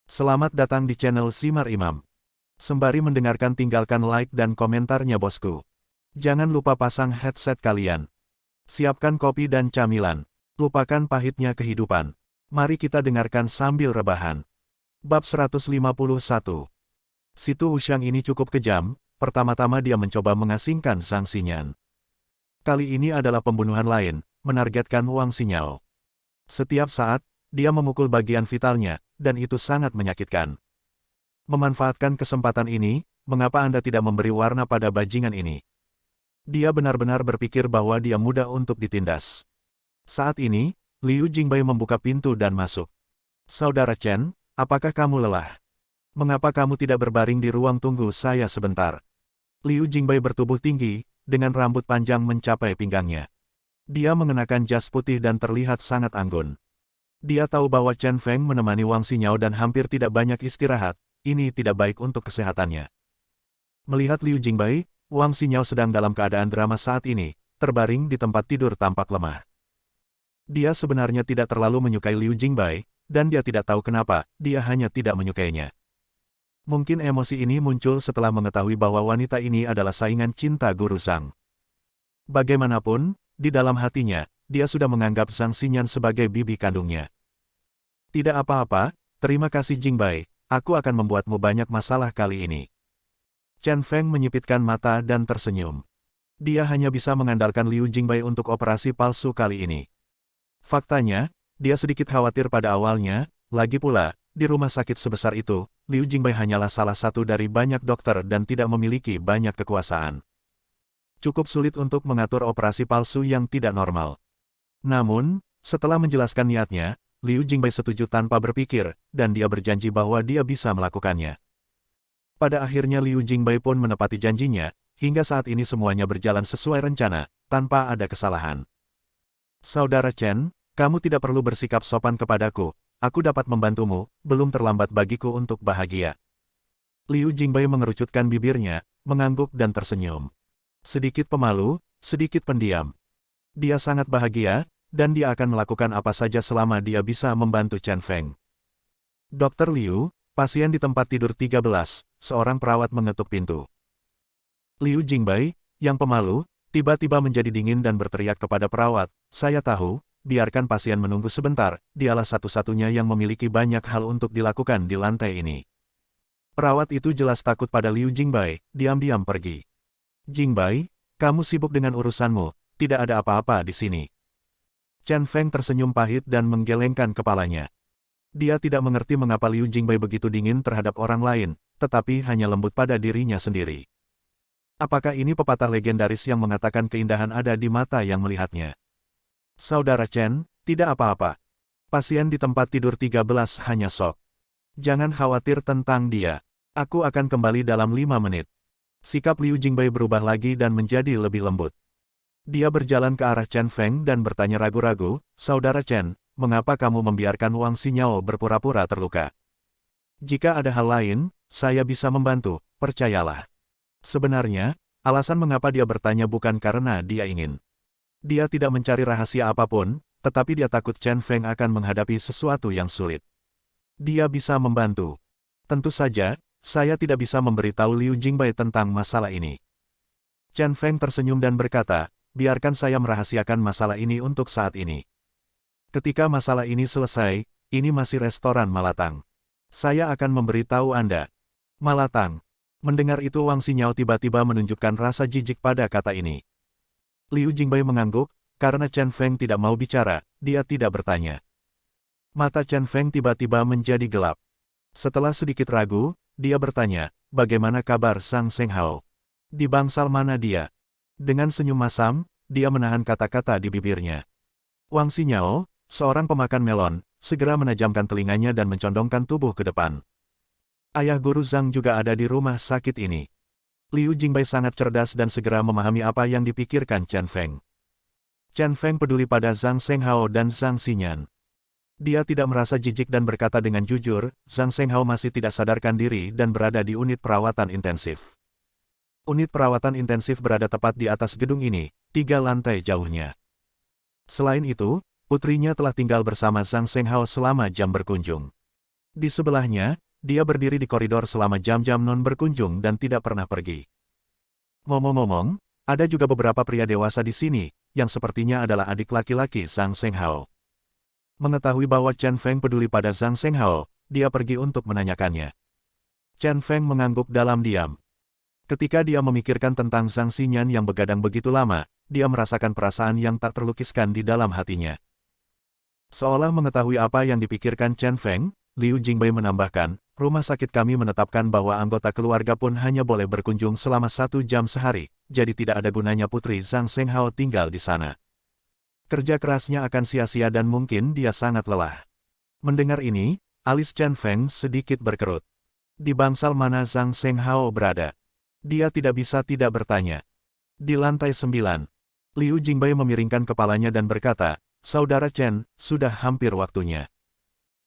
Selamat datang di channel Simar Imam. Sembari mendengarkan tinggalkan like dan komentarnya bosku. Jangan lupa pasang headset kalian. Siapkan kopi dan camilan. Lupakan pahitnya kehidupan. Mari kita dengarkan sambil rebahan. Bab 151. Si Tu Wuxiang ini cukup kejam, pertama-tama dia mencoba mengasingkan Zhang Xinyan. Kali ini adalah pembunuhan lain, menargetkan Wang Xinyao. Setiap saat, dia memukul bagian vitalnya, dan itu sangat menyakitkan. Memanfaatkan kesempatan ini, mengapa Anda tidak memberi warna pada bajingan ini? Dia benar-benar berpikir bahwa dia mudah untuk ditindas. Saat ini, Liu Jingbai membuka pintu dan masuk. Saudara Chen, apakah kamu lelah? Mengapa kamu tidak berbaring di ruang tunggu saya sebentar? Liu Jingbai bertubuh tinggi, dengan rambut panjang mencapai pinggangnya. Dia mengenakan jas putih dan terlihat sangat anggun. Dia tahu bahwa Chen Feng menemani Wang Xinyao dan hampir tidak banyak istirahat, ini tidak baik untuk kesehatannya. Melihat Liu Jingbai, Wang Xinyao sedang dalam keadaan drama saat ini, terbaring di tempat tidur tampak lemah. Dia sebenarnya tidak terlalu menyukai Liu Jingbai, dan dia tidak tahu kenapa, dia hanya tidak menyukainya. Mungkin emosi ini muncul setelah mengetahui bahwa wanita ini adalah saingan cinta Guru Zhang. Bagaimanapun, di dalam hatinya, dia sudah menganggap Zhang Xinyan sebagai bibi kandungnya. Tidak apa-apa, terima kasih Jingbai, aku akan membuatmu banyak masalah kali ini. Chen Feng menyipitkan mata dan tersenyum. Dia hanya bisa mengandalkan Liu Jingbai untuk operasi palsu kali ini. Faktanya, dia sedikit khawatir pada awalnya, lagi pula, di rumah sakit sebesar itu, Liu Jingbai hanyalah salah satu dari banyak dokter dan tidak memiliki banyak kekuasaan. Cukup sulit untuk mengatur operasi palsu yang tidak normal. Namun, setelah menjelaskan niatnya, Liu Jingbai setuju tanpa berpikir, dan dia berjanji bahwa dia bisa melakukannya. Pada akhirnya Liu Jingbai pun menepati janjinya, hingga saat ini semuanya berjalan sesuai rencana, tanpa ada kesalahan. Saudara Chen, kamu tidak perlu bersikap sopan kepadaku, aku dapat membantumu, belum terlambat bagiku untuk bahagia. Liu Jingbai mengerucutkan bibirnya, mengangguk dan tersenyum. Sedikit pemalu, sedikit pendiam. Dia sangat bahagia, dan dia akan melakukan apa saja selama dia bisa membantu Chen Feng. Dokter Liu, pasien di tempat tidur 13, seorang perawat mengetuk pintu. Liu Jingbai, yang pemalu, tiba-tiba menjadi dingin dan berteriak kepada perawat, saya tahu, biarkan pasien menunggu sebentar, dialah satu-satunya yang memiliki banyak hal untuk dilakukan di lantai ini. Perawat itu jelas takut pada Liu Jingbai, diam-diam pergi. Jingbai, kamu sibuk dengan urusanmu, tidak ada apa-apa di sini. Chen Feng tersenyum pahit dan menggelengkan kepalanya. Dia tidak mengerti mengapa Liu Jingbai begitu dingin terhadap orang lain, tetapi hanya lembut pada dirinya sendiri. Apakah ini pepatah legendaris yang mengatakan keindahan ada di mata yang melihatnya? Saudara Chen, tidak apa-apa. Pasien di tempat tidur 13 hanya shock. Jangan khawatir tentang dia. Aku akan kembali dalam 5 menit. Sikap Liu Jingbai berubah lagi dan menjadi lebih lembut. Dia berjalan ke arah Chen Feng dan bertanya ragu-ragu, Saudara Chen, mengapa kamu membiarkan Wang Xinyao berpura-pura terluka? Jika ada hal lain, saya bisa membantu, percayalah. Sebenarnya, alasan mengapa dia bertanya bukan karena dia ingin. Dia tidak mencari rahasia apapun, tetapi dia takut Chen Feng akan menghadapi sesuatu yang sulit. Dia bisa membantu. Tentu saja, saya tidak bisa memberitahu Liu Jingbai tentang masalah ini. Chen Feng tersenyum dan berkata, biarkan saya merahasiakan masalah ini untuk saat ini. Ketika masalah ini selesai, ini masih restoran Malatang. Saya akan memberitahu Anda. Malatang. Mendengar itu Wang Xinyao tiba-tiba menunjukkan rasa jijik pada kata ini. Liu Jingbai mengangguk, karena Chen Feng tidak mau bicara, dia tidak bertanya. Mata Chen Feng tiba-tiba menjadi gelap. Setelah sedikit ragu, dia bertanya, bagaimana kabar Sang Seng Hao? Di bangsal mana dia? Dengan senyum masam, dia menahan kata-kata di bibirnya. Wang Xinyao, seorang pemakan melon, segera menajamkan telinganya dan mencondongkan tubuh ke depan. Ayah Guru Zhang juga ada di rumah sakit ini. Liu Jingbai sangat cerdas dan segera memahami apa yang dipikirkan Chen Feng. Chen Feng peduli pada Zhang Senghao dan Zhang Xinyan. Dia tidak merasa jijik dan berkata dengan jujur, Zhang Senghao masih tidak sadarkan diri dan berada di unit perawatan intensif. Unit perawatan intensif berada tepat di atas gedung ini, 3 lantai jauhnya. Selain itu, putrinya telah tinggal bersama Zhang Senghao selama jam berkunjung. Di sebelahnya, dia berdiri di koridor selama jam-jam non berkunjung dan tidak pernah pergi. Ngomong-ngomong, ada juga beberapa pria dewasa di sini, yang sepertinya adalah adik laki-laki Zhang Shenghao. Mengetahui bahwa Chen Feng peduli pada Zhang Shenghao, dia pergi untuk menanyakannya. Chen Feng mengangguk dalam diam. Ketika dia memikirkan tentang Zhang Xinyan yang begadang begitu lama, dia merasakan perasaan yang tak terlukiskan di dalam hatinya. Seolah mengetahui apa yang dipikirkan Chen Feng, Liu Jingbei menambahkan, rumah sakit kami menetapkan bahwa anggota keluarga pun hanya boleh berkunjung selama 1 jam sehari, jadi tidak ada gunanya putri Zhang Shenghao tinggal di sana. Kerja kerasnya akan sia-sia dan mungkin dia sangat lelah. Mendengar ini, alis Chen Feng sedikit berkerut. Di bangsal mana Zhang Shenghao berada? Dia tidak bisa tidak bertanya. Di lantai 9. Liu Jingbei memiringkan kepalanya dan berkata, Saudara Chen, sudah hampir waktunya.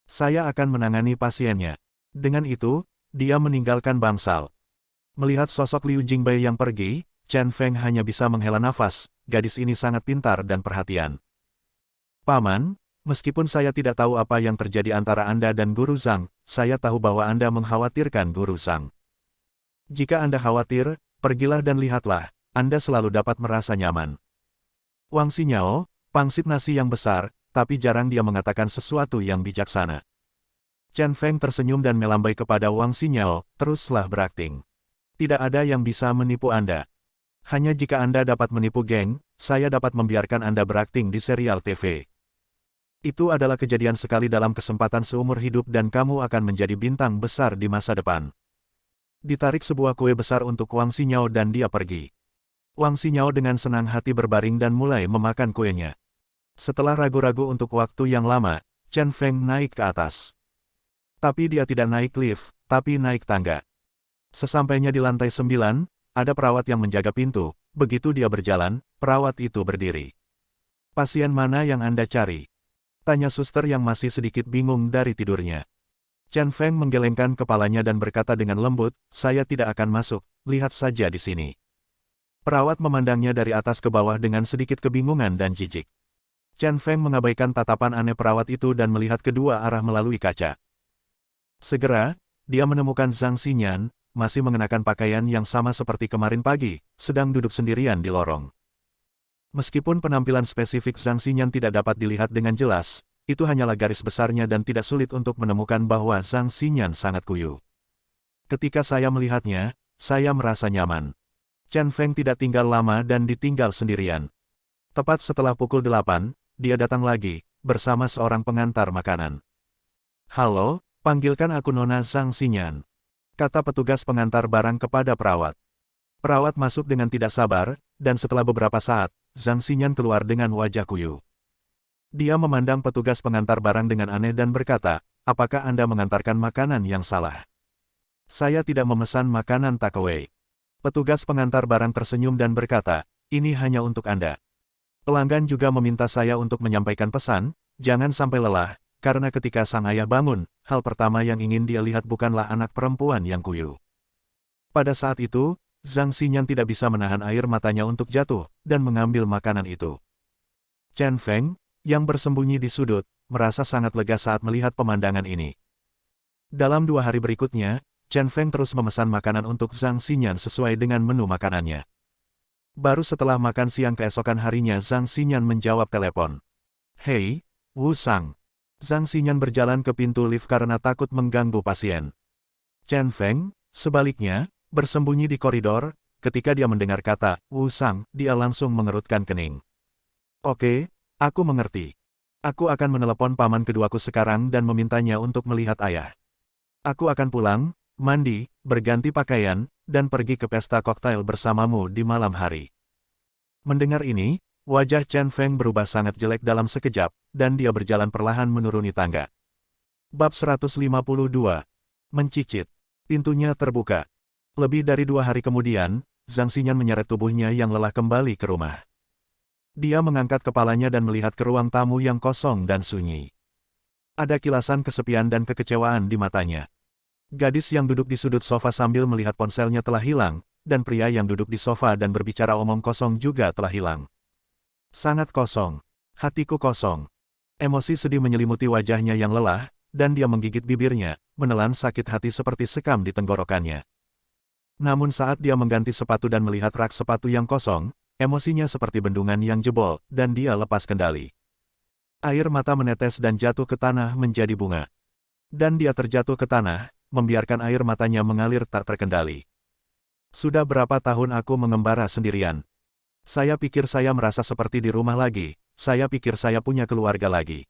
Saya akan menangani pasiennya. Dengan itu, dia meninggalkan bangsal. Melihat sosok Liu Jingbei yang pergi, Chen Feng hanya bisa menghela nafas, gadis ini sangat pintar dan perhatian. Paman, meskipun saya tidak tahu apa yang terjadi antara Anda dan Guru Zhang, saya tahu bahwa Anda mengkhawatirkan Guru Zhang. Jika Anda khawatir, pergilah dan lihatlah, Anda selalu dapat merasa nyaman. Wang Xinyao, pangsit nasi yang besar, tapi jarang dia mengatakan sesuatu yang bijaksana. Chen Feng tersenyum dan melambai kepada Wang Xinyao, teruslah berakting. Tidak ada yang bisa menipu Anda. Hanya jika Anda dapat menipu geng, saya dapat membiarkan Anda berakting di serial TV. Itu adalah kejadian sekali dalam kesempatan seumur hidup dan kamu akan menjadi bintang besar di masa depan. Ditarik sebuah kue besar untuk Wang Xinyao dan dia pergi. Wang Xinyao dengan senang hati berbaring dan mulai memakan kuenya. Setelah ragu-ragu untuk waktu yang lama, Chen Feng naik ke atas. Tapi dia tidak naik lift, tapi naik tangga. Sesampainya di lantai 9, ada perawat yang menjaga pintu. Begitu dia berjalan, perawat itu berdiri. Pasien mana yang Anda cari? Tanya suster yang masih sedikit bingung dari tidurnya. Chen Feng menggelengkan kepalanya dan berkata dengan lembut, saya tidak akan masuk, lihat saja di sini. Perawat memandangnya dari atas ke bawah dengan sedikit kebingungan dan jijik. Chen Feng mengabaikan tatapan aneh perawat itu dan melihat kedua arah melalui kaca. Segera, dia menemukan Zhang Xinyan, masih mengenakan pakaian yang sama seperti kemarin pagi, sedang duduk sendirian di lorong. Meskipun penampilan spesifik Zhang Xinyan tidak dapat dilihat dengan jelas, itu hanyalah garis besarnya dan tidak sulit untuk menemukan bahwa Zhang Xinyan sangat kuyu. Ketika saya melihatnya, saya merasa nyaman. Chen Feng tidak tinggal lama dan ditinggal sendirian. Tepat setelah pukul 8, dia datang lagi, bersama seorang pengantar makanan. Halo, panggilkan aku Nona Zhang Xinyan, kata petugas pengantar barang kepada perawat. Perawat masuk dengan tidak sabar, dan setelah beberapa saat, Zhang Xinyan keluar dengan wajah kuyu. Dia memandang petugas pengantar barang dengan aneh dan berkata, apakah Anda mengantarkan makanan yang salah? Saya tidak memesan makanan takeaway. Petugas pengantar barang tersenyum dan berkata, ini hanya untuk Anda. Pelanggan juga meminta saya untuk menyampaikan pesan, jangan sampai lelah, karena ketika sang ayah bangun, hal pertama yang ingin dia lihat bukanlah anak perempuan yang kuyu. Pada saat itu, Zhang Xinyan tidak bisa menahan air matanya untuk jatuh, dan mengambil makanan itu. Chen Feng, yang bersembunyi di sudut, merasa sangat lega saat melihat pemandangan ini. Dalam 2 hari berikutnya, Chen Feng terus memesan makanan untuk Zhang Xinyan sesuai dengan menu makanannya. Baru setelah makan siang keesokan harinya Zhang Xinyan menjawab telepon. Hei, Wu Sang. Zhang Xinyan berjalan ke pintu lift karena takut mengganggu pasien. Chen Feng, sebaliknya, bersembunyi di koridor. Ketika dia mendengar kata Wu Sang, dia langsung mengerutkan kening. Oke. Aku mengerti. Aku akan menelepon paman keduaku sekarang dan memintanya untuk melihat ayah. Aku akan pulang, mandi, berganti pakaian, dan pergi ke pesta koktail bersamamu di malam hari. Mendengar ini, wajah Chen Feng berubah sangat jelek dalam sekejap, dan dia berjalan perlahan menuruni tangga. Bab 152. Mencicit. Pintunya terbuka. Lebih dari 2 hari kemudian, Zhang Xinyan menyeret tubuhnya yang lelah kembali ke rumah. Dia mengangkat kepalanya dan melihat ke ruang tamu yang kosong dan sunyi. Ada kilasan kesepian dan kekecewaan di matanya. Gadis yang duduk di sudut sofa sambil melihat ponselnya telah hilang, dan pria yang duduk di sofa dan berbicara omong kosong juga telah hilang. Sangat kosong. Hatiku kosong. Emosi sedih menyelimuti wajahnya yang lelah, dan dia menggigit bibirnya, menelan sakit hati seperti sekam di tenggorokannya. Namun saat dia mengganti sepatu dan melihat rak sepatu yang kosong, emosinya seperti bendungan yang jebol, dan dia lepas kendali. Air mata menetes dan jatuh ke tanah menjadi bunga. Dan dia terjatuh ke tanah, membiarkan air matanya mengalir tak terkendali. Sudah berapa tahun aku mengembara sendirian. Saya pikir saya merasa seperti di rumah lagi, saya pikir saya punya keluarga lagi.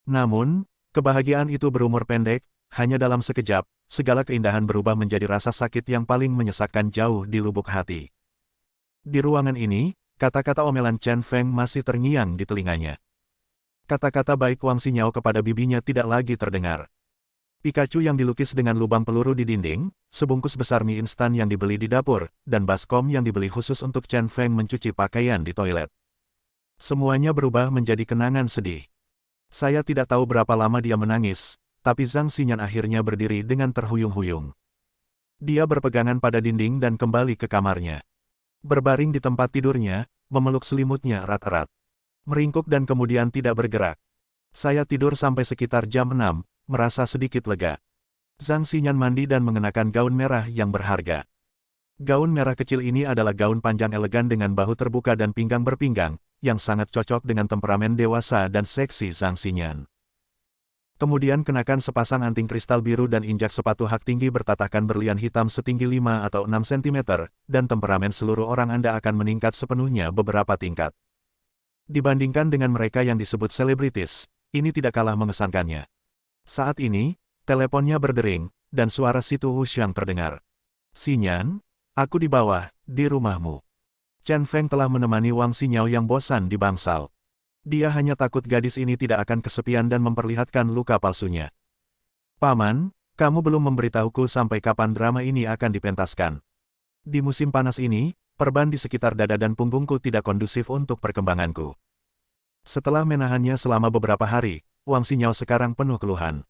Namun, kebahagiaan itu berumur pendek, hanya dalam sekejap, segala keindahan berubah menjadi rasa sakit yang paling menyesakkan jauh di lubuk hati. Di ruangan ini, kata-kata omelan Chen Feng masih terngiang di telinganya. Kata-kata baik Wang Xinyao kepada bibinya tidak lagi terdengar. Pikachu yang dilukis dengan lubang peluru di dinding, sebungkus besar mie instan yang dibeli di dapur, dan baskom yang dibeli khusus untuk Chen Feng mencuci pakaian di toilet. Semuanya berubah menjadi kenangan sedih. Saya tidak tahu berapa lama dia menangis, tapi Zhang Xinyan akhirnya berdiri dengan terhuyung-huyung. Dia berpegangan pada dinding dan kembali ke kamarnya. Berbaring di tempat tidurnya, memeluk selimutnya erat-erat. Meringkuk dan kemudian tidak bergerak. Saya tidur sampai sekitar jam 6, merasa sedikit lega. Zhang Xinyan mandi dan mengenakan gaun merah yang berharga. Gaun merah kecil ini adalah gaun panjang elegan dengan bahu terbuka dan pinggang berpinggang, yang sangat cocok dengan temperamen dewasa dan seksi Zhang Xinyan. Kemudian kenakan sepasang anting kristal biru dan injak sepatu hak tinggi bertatahkan berlian hitam setinggi 5 atau 6 cm, dan temperamen seluruh orang Anda akan meningkat sepenuhnya beberapa tingkat. Dibandingkan dengan mereka yang disebut selebritis, ini tidak kalah mengesankannya. Saat ini, teleponnya berdering, dan suara Situ Wuxiang terdengar. Xinyan, aku di bawah, di rumahmu. Chen Feng telah menemani Wang Xinyao yang bosan di bangsal. Dia hanya takut gadis ini tidak akan kesepian dan memperlihatkan luka palsunya. Paman, kamu belum memberitahuku sampai kapan drama ini akan dipentaskan. Di musim panas ini, perban di sekitar dada dan punggungku tidak kondusif untuk perkembanganku. Setelah menahannya selama beberapa hari, Wang Xinyao sekarang penuh keluhan.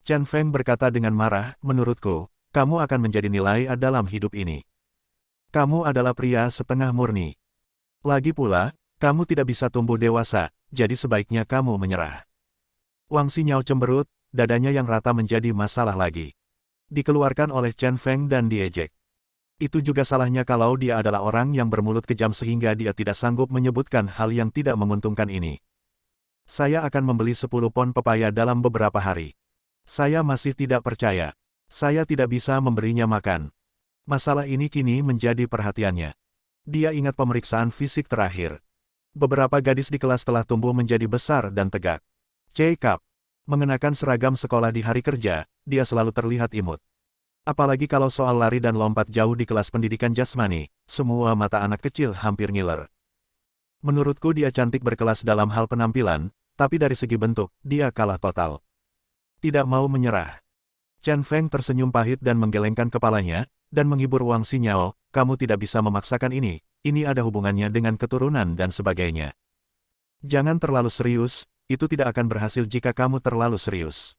Chen Feng berkata dengan marah, menurutku, kamu akan menjadi nilai A dalam hidup ini. Kamu adalah pria setengah murni. Lagi pula, kamu tidak bisa tumbuh dewasa, jadi sebaiknya kamu menyerah. Wang Xinyao cemberut, dadanya yang rata menjadi masalah lagi. Dikeluarkan oleh Chen Feng dan diejek. Itu juga salahnya kalau dia adalah orang yang bermulut kejam sehingga dia tidak sanggup menyebutkan hal yang tidak menguntungkan ini. Saya akan membeli 10 pon pepaya dalam beberapa hari. Saya masih tidak percaya. Saya tidak bisa memberinya makan. Masalah ini kini menjadi perhatiannya. Dia ingat pemeriksaan fisik terakhir. Beberapa gadis di kelas telah tumbuh menjadi besar dan tegak. Jacob, mengenakan seragam sekolah di hari kerja, dia selalu terlihat imut. Apalagi kalau soal lari dan lompat jauh di kelas pendidikan jasmani, semua mata anak kecil hampir ngiler. Menurutku dia cantik berkelas dalam hal penampilan, tapi dari segi bentuk, dia kalah total. Tidak mau menyerah. Chen Feng tersenyum pahit dan menggelengkan kepalanya, dan menghibur Wang Xinyao, kamu tidak bisa memaksakan ini ada hubungannya dengan keturunan dan sebagainya. Jangan terlalu serius, itu tidak akan berhasil jika kamu terlalu serius.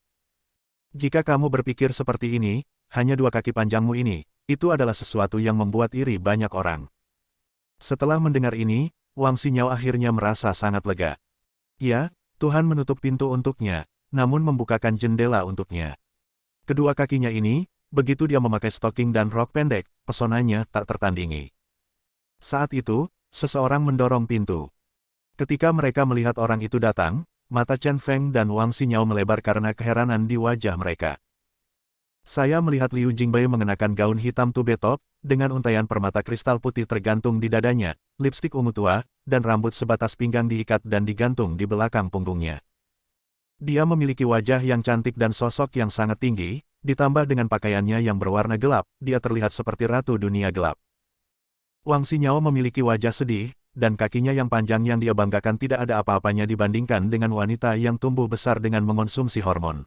Jika kamu berpikir seperti ini, hanya 2 kaki panjangmu ini, itu adalah sesuatu yang membuat iri banyak orang. Setelah mendengar ini, Wang Xinyao akhirnya merasa sangat lega. Ya, Tuhan menutup pintu untuknya, namun membukakan jendela untuknya. Kedua kakinya ini, begitu dia memakai stoking dan rok pendek, pesonanya tak tertandingi. Saat itu, seseorang mendorong pintu. Ketika mereka melihat orang itu datang, mata Chen Feng dan Wang Xinyao melebar karena keheranan di wajah mereka. Saya melihat Liu Jingbai mengenakan gaun hitam tube top, dengan untaian permata kristal putih tergantung di dadanya, lipstik ungu tua, dan rambut sebatas pinggang diikat dan digantung di belakang punggungnya. Dia memiliki wajah yang cantik dan sosok yang sangat tinggi, ditambah dengan pakaiannya yang berwarna gelap, dia terlihat seperti ratu dunia gelap. Wang Xinyao memiliki wajah sedih, dan kakinya yang panjang yang dia banggakan tidak ada apa-apanya dibandingkan dengan wanita yang tumbuh besar dengan mengonsumsi hormon.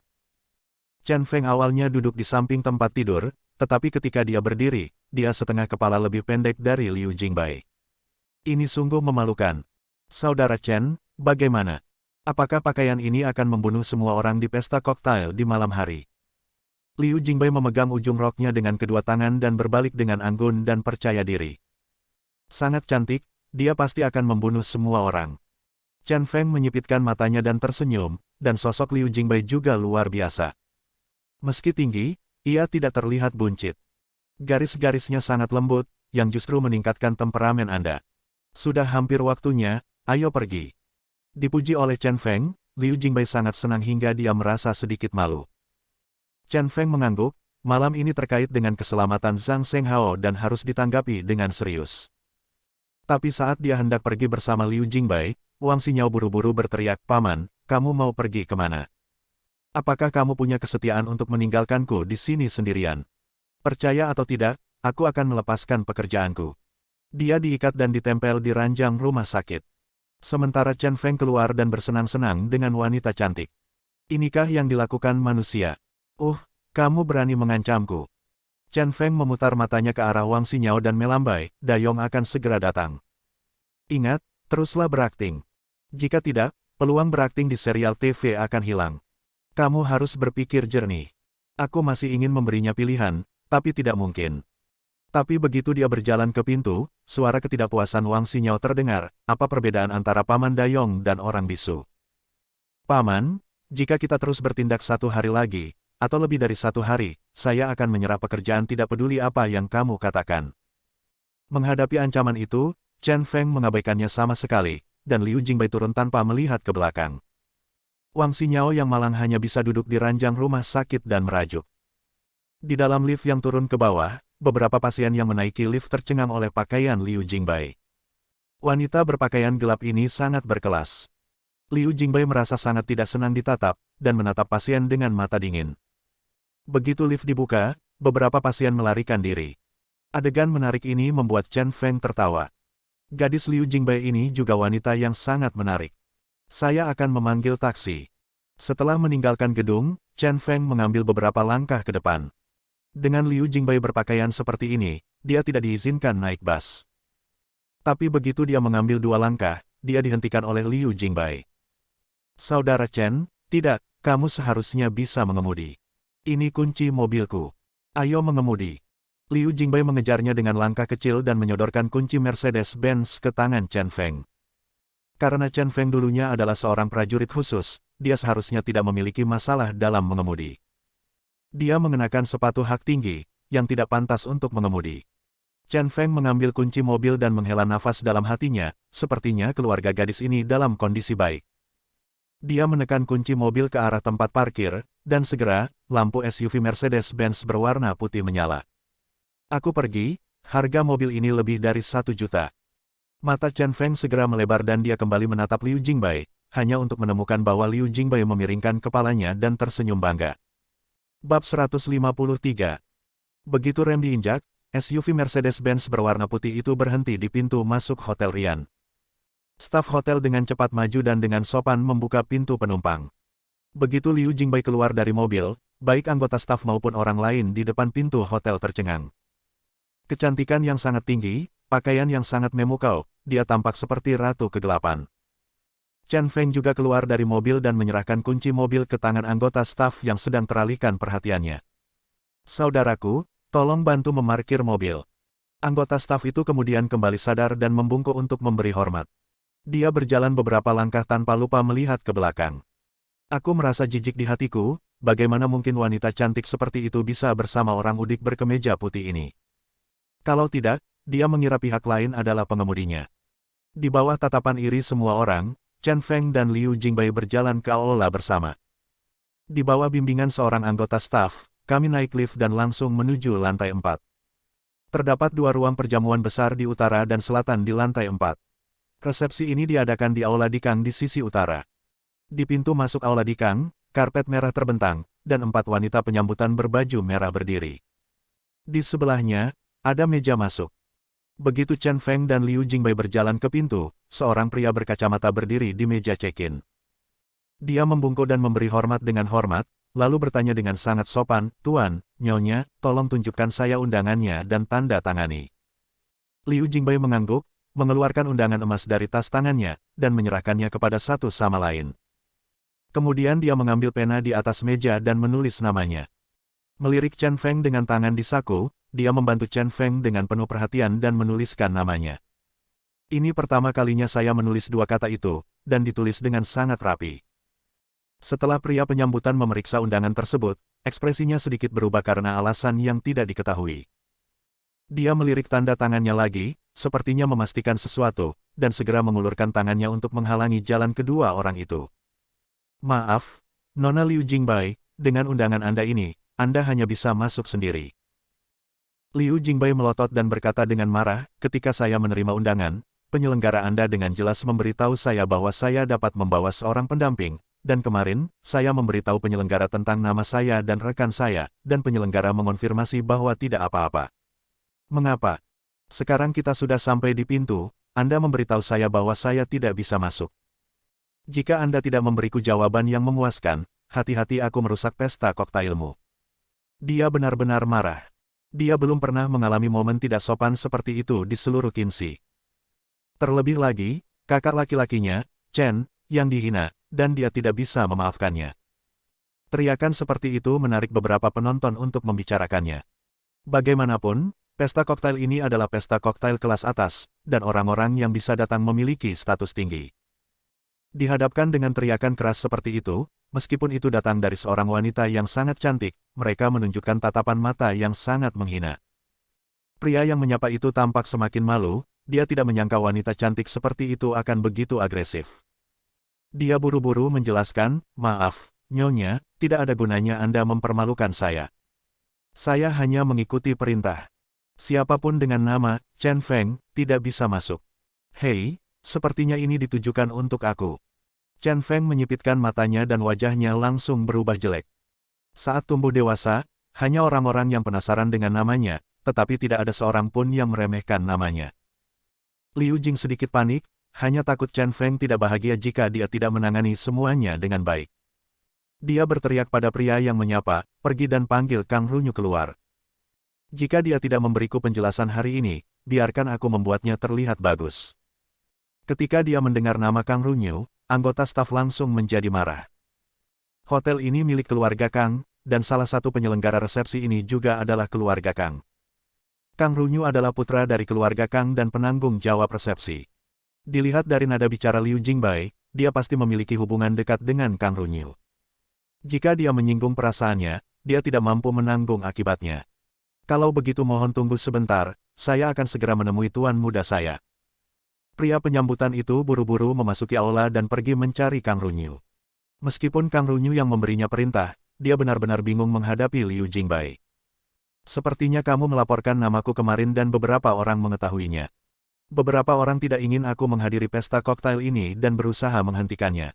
Chen Feng awalnya duduk di samping tempat tidur, tetapi ketika dia berdiri, dia setengah kepala lebih pendek dari Liu Jingbai. Ini sungguh memalukan. Saudara Chen, bagaimana? Apakah pakaian ini akan membunuh semua orang di pesta koktail di malam hari? Liu Jingbai memegang ujung roknya dengan kedua tangan dan berbalik dengan anggun dan percaya diri. Sangat cantik, dia pasti akan membunuh semua orang. Chen Feng menyipitkan matanya dan tersenyum, dan sosok Liu Jingbai juga luar biasa. Meski tinggi, ia tidak terlihat buncit. Garis-garisnya sangat lembut, yang justru meningkatkan temperamen Anda. Sudah hampir waktunya, ayo pergi. Dipuji oleh Chen Feng, Liu Jingbai sangat senang hingga dia merasa sedikit malu. Chen Feng mengangguk, malam ini terkait dengan keselamatan Zhang Shenghao dan harus ditanggapi dengan serius. Tapi saat dia hendak pergi bersama Liu Jingbai, Wang Xinyao buru-buru berteriak, "Paman, kamu mau pergi kemana? Apakah kamu punya kesetiaan untuk meninggalkanku di sini sendirian? Percaya atau tidak, aku akan melepaskan pekerjaanku." Dia diikat dan ditempel di ranjang rumah sakit. Sementara Chen Feng keluar dan bersenang-senang dengan wanita cantik. Inikah yang dilakukan manusia? Kamu berani mengancamku. Chen Feng memutar matanya ke arah Wang Xinyao dan melambai, Dayong akan segera datang. Ingat, teruslah berakting. Jika tidak, peluang berakting di serial TV akan hilang. Kamu harus berpikir jernih. Aku masih ingin memberinya pilihan, tapi tidak mungkin. Tapi begitu dia berjalan ke pintu, suara ketidakpuasan Wang Xinyao terdengar, apa perbedaan antara Paman Dayong dan orang bisu? Paman, jika kita terus bertindak 1 hari lagi, atau lebih dari 1 hari, saya akan menyerah pekerjaan tidak peduli apa yang kamu katakan. Menghadapi ancaman itu, Chen Feng mengabaikannya sama sekali, dan Liu Jingbai turun tanpa melihat ke belakang. Wang Xinyao yang malang hanya bisa duduk di ranjang rumah sakit dan merajuk. Di dalam lift yang turun ke bawah, beberapa pasien yang menaiki lift tercengang oleh pakaian Liu Jingbai. Wanita berpakaian gelap ini sangat berkelas. Liu Jingbai merasa sangat tidak senang ditatap, dan menatap pasien dengan mata dingin. Begitu lift dibuka, beberapa pasien melarikan diri. Adegan menarik ini membuat Chen Feng tertawa. Gadis Liu Jingbai ini juga wanita yang sangat menarik. Saya akan memanggil taksi. Setelah meninggalkan gedung, Chen Feng mengambil beberapa langkah ke depan. Dengan Liu Jingbai berpakaian seperti ini, dia tidak diizinkan naik bus. Tapi begitu dia mengambil 2 langkah, dia dihentikan oleh Liu Jingbai. Saudara Chen, tidak, kamu seharusnya bisa mengemudi. Ini kunci mobilku. Ayo mengemudi. Liu Jingbai mengejarnya dengan langkah kecil dan menyodorkan kunci Mercedes-Benz ke tangan Chen Feng. Karena Chen Feng dulunya adalah seorang prajurit khusus, dia seharusnya tidak memiliki masalah dalam mengemudi. Dia mengenakan sepatu hak tinggi, yang tidak pantas untuk mengemudi. Chen Feng mengambil kunci mobil dan menghela nafas dalam hatinya, sepertinya keluarga gadis ini dalam kondisi baik. Dia menekan kunci mobil ke arah tempat parkir, dan segera, lampu SUV Mercedes-Benz berwarna putih menyala. Aku pergi, harga mobil ini lebih dari 1 juta. Mata Chen Feng segera melebar dan dia kembali menatap Liu Jingbai, hanya untuk menemukan bahwa Liu Jingbai memiringkan kepalanya dan tersenyum bangga. Bab 153. Begitu rem diinjak, SUV Mercedes-Benz berwarna putih itu berhenti di pintu masuk Hotel Rian. Staf hotel dengan cepat maju dan dengan sopan membuka pintu penumpang. Begitu Liu Jingbai keluar dari mobil, baik anggota staf maupun orang lain di depan pintu hotel tercengang. Kecantikan yang sangat tinggi, pakaian yang sangat memukau, dia tampak seperti ratu kegelapan. Chen Feng juga keluar dari mobil dan menyerahkan kunci mobil ke tangan anggota staf yang sedang teralihkan perhatiannya. Saudaraku, tolong bantu memarkir mobil. Anggota staf itu kemudian kembali sadar dan membungkuk untuk memberi hormat. Dia berjalan beberapa langkah tanpa lupa melihat ke belakang. Aku merasa jijik di hatiku, bagaimana mungkin wanita cantik seperti itu bisa bersama orang udik berkemeja putih ini. Kalau tidak, dia mengira pihak lain adalah pengemudinya. Di bawah tatapan iri semua orang, Chen Feng dan Liu Jingbai berjalan ke aula bersama. Di bawah bimbingan seorang anggota staf, kami naik lift dan langsung menuju lantai 4. Terdapat 2 ruang perjamuan besar di utara dan selatan di lantai 4. Resepsi ini diadakan di aula Dikang di sisi utara. Di pintu masuk aula Dikang, karpet merah terbentang, dan 4 wanita penyambutan berbaju merah berdiri. Di sebelahnya, ada meja masuk. Begitu Chen Feng dan Liu Jingbai berjalan ke pintu, seorang pria berkacamata berdiri di meja check-in. Dia membungkuk dan memberi hormat dengan hormat, lalu bertanya dengan sangat sopan, "Tuan, Nyonya, tolong tunjukkan saya undangannya dan tanda tangani." Liu Jingbai mengangguk, mengeluarkan undangan emas dari tas tangannya, dan menyerahkannya kepada satu sama lain. Kemudian dia mengambil pena di atas meja dan menulis namanya. Melirik Chen Feng dengan tangan di saku, dia membantu Chen Feng dengan penuh perhatian dan menuliskan namanya. Ini pertama kalinya saya menulis 2 kata itu, dan ditulis dengan sangat rapi. Setelah pria penyambutan memeriksa undangan tersebut, ekspresinya sedikit berubah karena alasan yang tidak diketahui. Dia melirik tanda tangannya lagi, sepertinya memastikan sesuatu, dan segera mengulurkan tangannya untuk menghalangi jalan kedua orang itu. Maaf, Nona Liu Jingbai, dengan undangan Anda ini, Anda hanya bisa masuk sendiri. Liu Jingbai melotot dan berkata dengan marah, ketika saya menerima undangan, penyelenggara Anda dengan jelas memberitahu saya bahwa saya dapat membawa seorang pendamping, dan kemarin, saya memberitahu penyelenggara tentang nama saya dan rekan saya, dan penyelenggara mengonfirmasi bahwa tidak apa-apa. Mengapa? Sekarang kita sudah sampai di pintu, Anda memberitahu saya bahwa saya tidak bisa masuk. Jika Anda tidak memberiku jawaban yang memuaskan, hati-hati aku merusak pesta koktailmu. Dia benar-benar marah. Dia belum pernah mengalami momen tidak sopan seperti itu di seluruh Qinzi. Terlebih lagi, kakak laki-lakinya, Chen, yang dihina, dan dia tidak bisa memaafkannya. Teriakan seperti itu menarik beberapa penonton untuk membicarakannya. Bagaimanapun, pesta koktail ini adalah pesta koktail kelas atas, dan orang-orang yang bisa datang memiliki status tinggi. Dihadapkan dengan teriakan keras seperti itu, meskipun itu datang dari seorang wanita yang sangat cantik, mereka menunjukkan tatapan mata yang sangat menghina. Pria yang menyapa itu tampak semakin malu, dia tidak menyangka wanita cantik seperti itu akan begitu agresif. Dia buru-buru menjelaskan, maaf, Nyonya, tidak ada gunanya Anda mempermalukan saya. Saya hanya mengikuti perintah. Siapapun dengan nama Chen Feng tidak bisa masuk. Hei, sepertinya ini ditujukan untuk aku. Chen Feng menyipitkan matanya dan wajahnya langsung berubah jelek. Saat tumbuh dewasa, hanya orang-orang yang penasaran dengan namanya, tetapi tidak ada seorang pun yang meremehkan namanya. Liu Jing sedikit panik, hanya takut Chen Feng tidak bahagia jika dia tidak menangani semuanya dengan baik. Dia berteriak pada pria yang menyapa, pergi dan panggil Kang Runyu keluar. Jika dia tidak memberiku penjelasan hari ini, biarkan aku membuatnya terlihat bagus. Ketika dia mendengar nama Kang Runyu, anggota staf langsung menjadi marah. Hotel ini milik keluarga Kang, dan salah satu penyelenggara resepsi ini juga adalah keluarga Kang. Kang Runyu adalah putra dari keluarga Kang dan penanggung jawab resepsi. Dilihat dari nada bicara Liu Jingbai, dia pasti memiliki hubungan dekat dengan Kang Runyu. Jika dia menyinggung perasaannya, dia tidak mampu menanggung akibatnya. Kalau begitu mohon tunggu sebentar, saya akan segera menemui tuan muda saya. Pria penyambutan itu buru-buru memasuki aula dan pergi mencari Kang Runyu. Meskipun Kang Runyu yang memberinya perintah, dia benar-benar bingung menghadapi Liu Jingbai. Sepertinya kamu melaporkan namaku kemarin dan beberapa orang mengetahuinya. Beberapa orang tidak ingin aku menghadiri pesta koktail ini dan berusaha menghentikannya.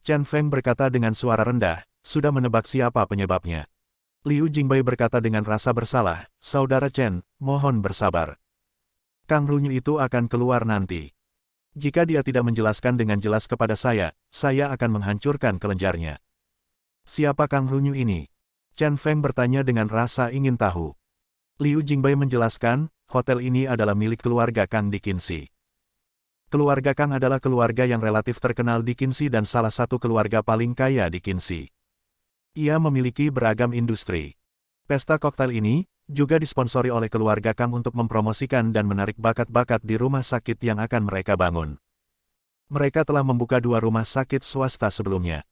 Chen Feng berkata dengan suara rendah, sudah menebak siapa penyebabnya. Liu Jingbai berkata dengan rasa bersalah, Saudara Chen, mohon bersabar. Kang Runyu itu akan keluar nanti. Jika dia tidak menjelaskan dengan jelas kepada saya akan menghancurkan kelenjarnya. Siapa Kang Runyu ini? Chen Feng bertanya dengan rasa ingin tahu. Liu Jingbai menjelaskan, hotel ini adalah milik keluarga Kang di Qinzi. Keluarga Kang adalah keluarga yang relatif terkenal di Qinzi dan salah satu keluarga paling kaya di Qinzi. Ia memiliki beragam industri. Pesta koktail ini juga disponsori oleh keluarga Kang untuk mempromosikan dan menarik bakat-bakat di rumah sakit yang akan mereka bangun. Mereka telah membuka 2 rumah sakit swasta sebelumnya.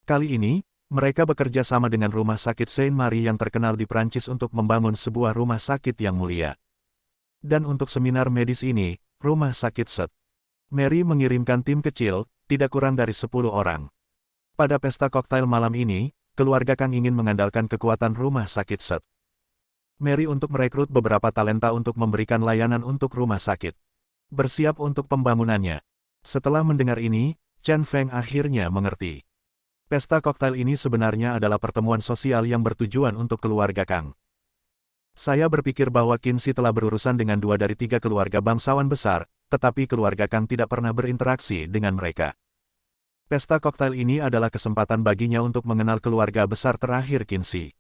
Kali ini, mereka bekerja sama dengan rumah sakit Saint-Marie yang terkenal di Prancis untuk membangun sebuah rumah sakit yang mulia. Dan untuk seminar medis ini, rumah sakit St. Mary mengirimkan tim kecil, tidak kurang dari 10 orang. Pada pesta koktail malam ini, keluarga Kang ingin mengandalkan kekuatan rumah sakit St. Mary untuk merekrut beberapa talenta untuk memberikan layanan untuk rumah sakit. Bersiap untuk pembangunannya. Setelah mendengar ini, Chen Feng akhirnya mengerti. Pesta koktail ini sebenarnya adalah pertemuan sosial yang bertujuan untuk keluarga Kang. Saya berpikir bahwa Qinzi telah berurusan dengan 2 dari 3 keluarga bangsawan besar, tetapi keluarga Kang tidak pernah berinteraksi dengan mereka. Pesta koktail ini adalah kesempatan baginya untuk mengenal keluarga besar terakhir Qinzi.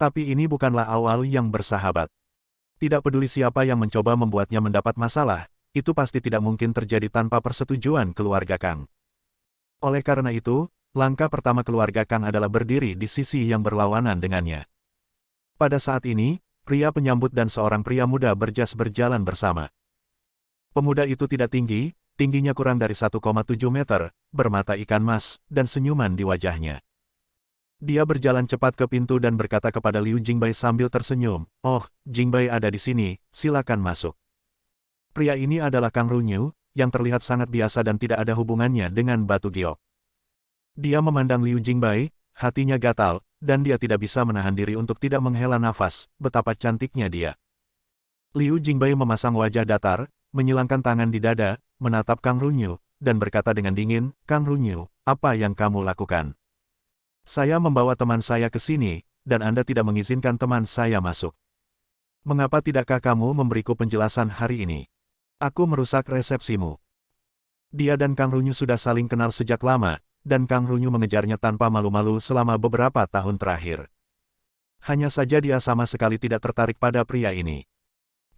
Tapi ini bukanlah awal yang bersahabat. Tidak peduli siapa yang mencoba membuatnya mendapat masalah, itu pasti tidak mungkin terjadi tanpa persetujuan keluarga Kang. Oleh karena itu, langkah pertama keluarga Kang adalah berdiri di sisi yang berlawanan dengannya. Pada saat ini, pria penyambut dan seorang pria muda berjas berjalan bersama. Pemuda itu tidak tinggi, tingginya kurang dari 1,7 meter, bermata ikan mas, dan senyuman di wajahnya. Dia berjalan cepat ke pintu dan berkata kepada Liu Jingbai sambil tersenyum, "Oh, Jingbai ada di sini, silakan masuk." Pria ini adalah Kang Runyu, yang terlihat sangat biasa dan tidak ada hubungannya dengan batu giok. Dia memandang Liu Jingbai, hatinya gatal, dan dia tidak bisa menahan diri untuk tidak menghela nafas, betapa cantiknya dia. Liu Jingbai memasang wajah datar, menyilangkan tangan di dada, menatap Kang Runyu, dan berkata dengan dingin, "Kang Runyu, apa yang kamu lakukan? Saya membawa teman saya ke sini, dan Anda tidak mengizinkan teman saya masuk. Mengapa tidakkah kamu memberiku penjelasan hari ini? Aku merusak resepsimu." Dia dan Kang Runyu sudah saling kenal sejak lama, dan Kang Runyu mengejarnya tanpa malu-malu selama beberapa tahun terakhir. Hanya saja dia sama sekali tidak tertarik pada pria ini.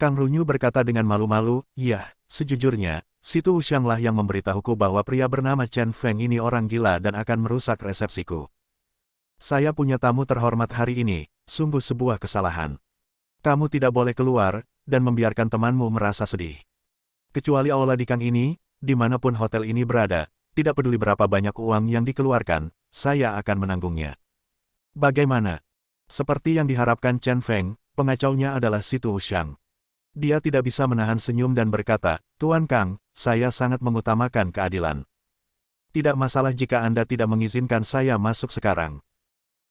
Kang Runyu berkata dengan malu-malu, "Iya, sejujurnya, Situ Wuxianglah yang memberitahuku bahwa pria bernama Chen Feng ini orang gila dan akan merusak resepsiku. Saya punya tamu terhormat hari ini, sungguh sebuah kesalahan. Kamu tidak boleh keluar, dan membiarkan temanmu merasa sedih. Kecuali aula di Kang ini, dimanapun hotel ini berada, tidak peduli berapa banyak uang yang dikeluarkan, saya akan menanggungnya." Bagaimana? Seperti yang diharapkan Chen Feng, pengacaunya adalah Situ Wuxiang. Dia tidak bisa menahan senyum dan berkata, "Tuan Kang, saya sangat mengutamakan keadilan. Tidak masalah jika Anda tidak mengizinkan saya masuk sekarang.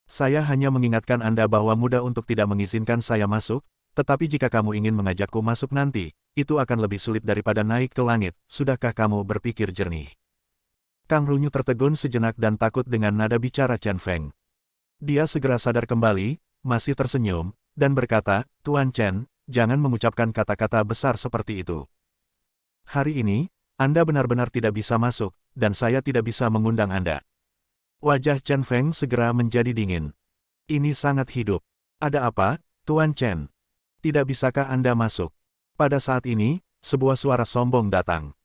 Saya hanya mengingatkan Anda bahwa mudah untuk tidak mengizinkan saya masuk, tetapi jika kamu ingin mengajakku masuk nanti, itu akan lebih sulit daripada naik ke langit, sudahkah kamu berpikir jernih?" Kang Runyu tertegun sejenak dan takut dengan nada bicara Chen Feng. Dia segera sadar kembali, masih tersenyum, dan berkata, "Tuan Chen, jangan mengucapkan kata-kata besar seperti itu. Hari ini, Anda benar-benar tidak bisa masuk, dan saya tidak bisa mengundang Anda." Wajah Chen Feng segera menjadi dingin. "Ini sangat hidup. Ada apa, Tuan Chen? Tidak bisakah Anda masuk?" Pada saat ini, sebuah suara sombong datang.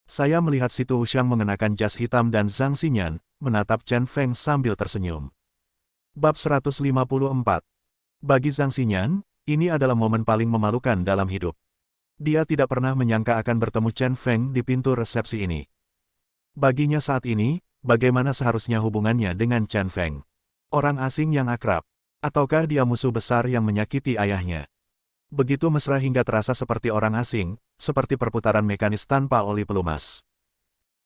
Saya melihat Situ Wuxiang mengenakan jas hitam dan Zhang Xinyan, menatap Chen Feng sambil tersenyum. Bab 154. Bagi Zhang Xinyan, ini adalah momen paling memalukan dalam hidup. Dia tidak pernah menyangka akan bertemu Chen Feng di pintu resepsi ini. Baginya saat ini, bagaimana seharusnya hubungannya dengan Chen Feng? Orang asing yang akrab? Ataukah dia musuh besar yang menyakiti ayahnya? Begitu mesra hingga terasa seperti orang asing, seperti perputaran mekanis tanpa oli pelumas.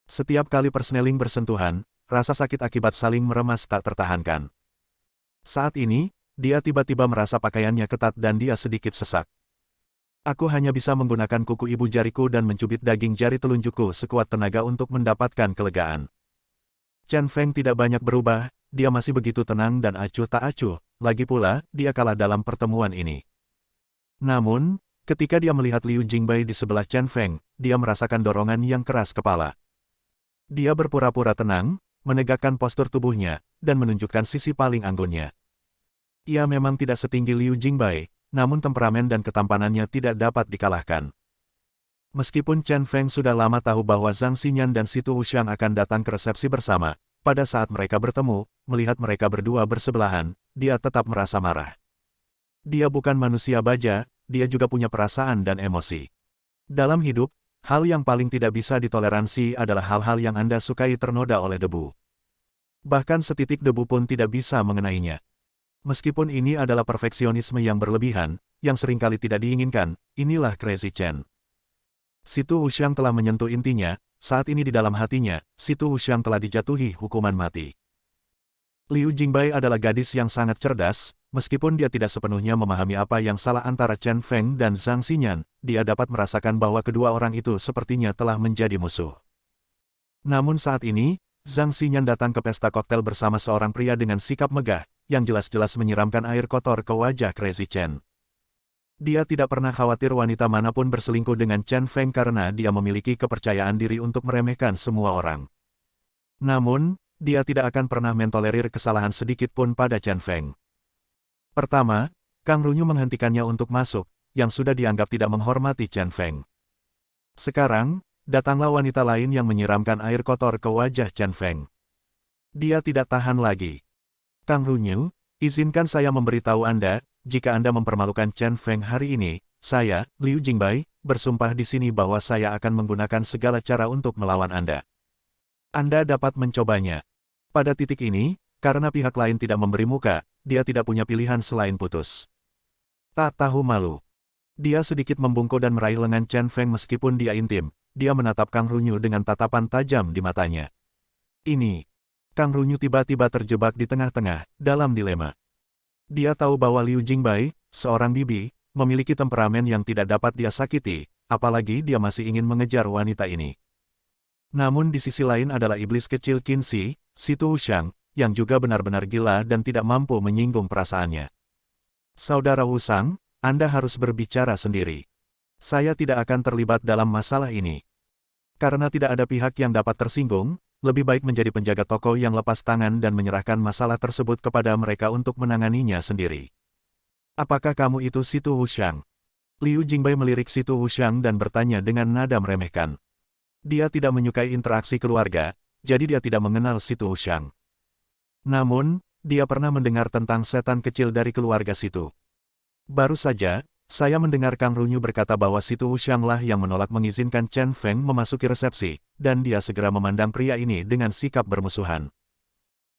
Setiap kali persneling bersentuhan, rasa sakit akibat saling meremas tak tertahankan. Saat ini, dia tiba-tiba merasa pakaiannya ketat dan dia sedikit sesak. "Aku hanya bisa menggunakan kuku ibu jariku dan mencubit daging jari telunjukku sekuat tenaga untuk mendapatkan kelegaan." Chen Feng tidak banyak berubah, dia masih begitu tenang dan acuh tak acuh, lagi pula, dia kalah dalam pertemuan ini. Namun, ketika dia melihat Liu Jingbai di sebelah Chen Feng, dia merasakan dorongan yang keras kepala. Dia berpura-pura tenang, menegakkan postur tubuhnya, dan menunjukkan sisi paling anggunnya. Ia memang tidak setinggi Liu Jingbai, namun temperamen dan ketampanannya tidak dapat dikalahkan. Meskipun Chen Feng sudah lama tahu bahwa Zhang Xinyan dan Situ Wuxiang akan datang ke resepsi bersama, pada saat mereka bertemu, melihat mereka berdua bersebelahan, dia tetap merasa marah. Dia bukan manusia baja, dia juga punya perasaan dan emosi. Dalam hidup, hal yang paling tidak bisa ditoleransi adalah hal-hal yang Anda sukai ternoda oleh debu. Bahkan setitik debu pun tidak bisa mengenainya. Meskipun ini adalah perfeksionisme yang berlebihan, yang seringkali tidak diinginkan, inilah Crazy Chen. Situ Wuxiang telah menyentuh intinya, saat ini di dalam hatinya, Situ Wuxiang telah dijatuhi hukuman mati. Liu Jingbai adalah gadis yang sangat cerdas, meskipun dia tidak sepenuhnya memahami apa yang salah antara Chen Feng dan Zhang Xinyan, dia dapat merasakan bahwa kedua orang itu sepertinya telah menjadi musuh. Namun saat ini, Zhang Xinyan datang ke pesta koktel bersama seorang pria dengan sikap megah, yang jelas-jelas menyiramkan air kotor ke wajah Crazy Chen. Dia tidak pernah khawatir wanita manapun berselingkuh dengan Chen Feng karena dia memiliki kepercayaan diri untuk meremehkan semua orang. Namun, dia tidak akan pernah mentolerir kesalahan sedikit pun pada Chen Feng. Pertama, Kang Runyu menghentikannya untuk masuk, yang sudah dianggap tidak menghormati Chen Feng. Sekarang, datanglah wanita lain yang menyiramkan air kotor ke wajah Chen Feng. Dia tidak tahan lagi. "Kang Runyu, izinkan saya memberitahu Anda, jika Anda mempermalukan Chen Feng hari ini, saya, Liu Jingbai, bersumpah di sini bahwa saya akan menggunakan segala cara untuk melawan Anda. Anda dapat mencobanya. Pada titik ini, karena pihak lain tidak memberi muka, dia tidak punya pilihan selain putus. Tak tahu malu. Dia sedikit membungkuk dan meraih lengan Chen Feng meskipun dia intim. Dia menatap Kang Runyu dengan tatapan tajam di matanya. Ini. Kang Runyu tiba-tiba terjebak di tengah-tengah, dalam dilema. Dia tahu bahwa Liu Jingbai, seorang bibi, memiliki temperamen yang tidak dapat dia sakiti, apalagi dia masih ingin mengejar wanita ini. Namun di sisi lain adalah iblis kecil Qin Shi, si Tu Wuxiang, yang juga benar-benar gila dan tidak mampu menyinggung perasaannya. Saudara Wusang, Anda harus berbicara sendiri. Saya tidak akan terlibat dalam masalah ini. Karena tidak ada pihak yang dapat tersinggung, lebih baik menjadi penjaga toko yang lepas tangan dan menyerahkan masalah tersebut kepada mereka untuk menanganinya sendiri. Apakah kamu itu si Tu Wuxiang? Liu Jingbai melirik si Tu Wuxiang dan bertanya dengan nada meremehkan. Dia tidak menyukai interaksi keluarga, jadi dia tidak mengenal si Tu Wuxiang. Namun, dia pernah mendengar tentang setan kecil dari keluarga situ. Baru saja, saya mendengar Kang Runyu berkata bahwa si Tu Wuxiang lah yang menolak mengizinkan Chen Feng memasuki resepsi, dan dia segera memandang pria ini dengan sikap bermusuhan.